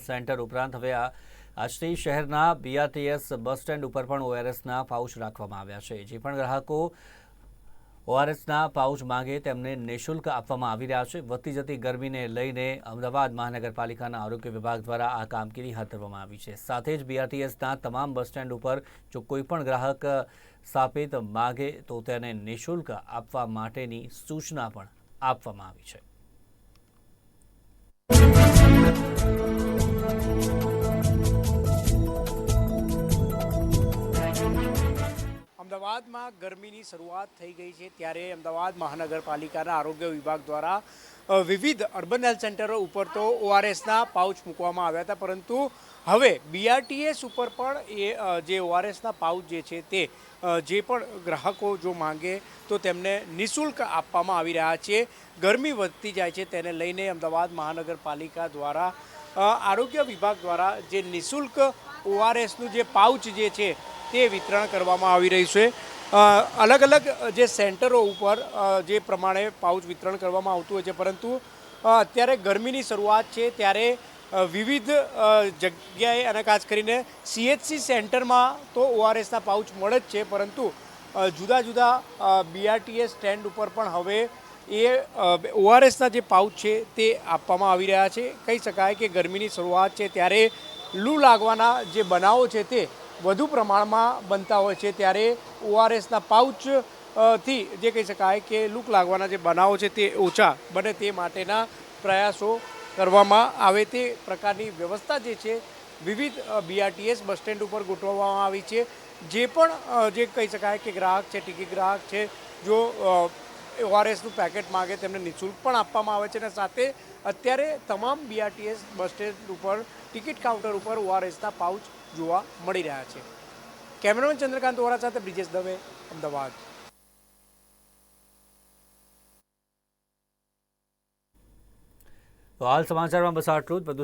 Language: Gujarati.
સેન્ટર ઉપરાંત હવે આજથી શહેરના બીઆરટીએસ બસ સ્ટેન્ડ ઉપર પણ ઓઆરએસના પાઉચ રાખવામાં આવ્યા છે। જે પણ ગ્રાહકો ઓઆરએસના પાઉચ માંગે તેમને નિઃશુલ્ક આપવામાં આવી રહ્યા છે। વધતી જતી ગરમીને લઈને અમદાવાદ મહાનગરપાલિકાના આરોગ્ય વિભાગ દ્વારા આ કામગીરી હાથ ધરવામાં આવી છે। સાથે જ બીઆરટીએસના તમામ બસ સ્ટેન્ડ ઉપર જો કોઈપણ ગ્રાહક સ્થાપિત માંગે તો તેને નિઃશુલ્ક આપવા માટેની સૂચના પણ આપવામાં આવી છે। અમદાવાદમાં ગરમીની શરૂઆત થઈ ગઈ છે ત્યારે અમદાવાદ મહાનગરપાલિકાના આરોગ્ય વિભાગ દ્વારા વિવિધ અર્બન હેલ્થ સેન્ટરો ઉપર તો ઓઆરએસના પાઉચ મૂકવામાં આવ્યા હતા, પરંતુ હવે બીઆરટીએસ ઉપર પણ જે ઓઆરએસના પાઉચ જે છે તે જે પણ ગ્રાહકો જો માંગે તો તેમને નિઃશુલ્ક આપવામાં આવી રહ્યા છે। ગરમી વધતી જાય છે તેને લઈને અમદાવાદ મહાનગરપાલિકા દ્વારા આરોગ્ય વિભાગ દ્વારા જે નિઃશુલ્ક ઓઆરએસનું જે પાઉચ જે છે તે વિતરણ કરવામાં આવી રહ્યું છે। અલગ અલગ જે સેન્ટરો ઉપર જે પ્રમાણે પાઉચ વિતરણ કરવામાં આવતું હોય છે, પરંતુ અત્યારે ગરમીની શરૂઆત છે ત્યારે વિવિધ જગ્યાએ અને ખાસ કરીને સીએચસી સેન્ટરમાં તો ઓઆરએસના પાઉચ મળે જ છે, પરંતુ જુદા જુદા બીઆરટીએસ સ્ટેન્ડ ઉપર પણ હવે ઓઆરએસના જે પાઉચ છે તે આપવામાં આવી રહ્યા છે। કહી શકાય કે ગરમીની શરૂઆત છે ત્યારે લૂ લાગવાના જે બનાવો છે તે વધુ પ્રમાણમાં બનતા હોય છે, ત્યારે ઓઆરએસના પાઉચથી જે કહી શકાય કે લૂ લાગવાના જે બનાવો છે તે ઓછા બને તે માટેના પ્રયાસો કરવામાં આવે તે પ્રકારની વ્યવસ્થા જે છે વિવિધ બીઆરટીએસ બસ સ્ટેન્ડ ઉપર ગોઠવવામાં આવી છે। જે પણ જે કહી શકાય કે ગ્રાહક છે, ટિકિટ ગ્રાહક છે, જો ઓઆરએસનું પેકેટ માગે તેમને નિઃશુલ્ક પણ આપવામાં આવે છે, અને સાથે અત્યારે તમામ બીઆરટીએસ બસ સ્ટેન્ડ ઉપર ટિકિટ કાઉન્ટર ઉપર ઓઆરએસના પાઉચ જોવા મળી રહ્યા છે। કેમેરામેન ચંદ્રકાંત વોરા સાથે બ્રિજેશ દવે, અમદાવાદ। તો હાલ સમાચારમાં બસ આટલું જ।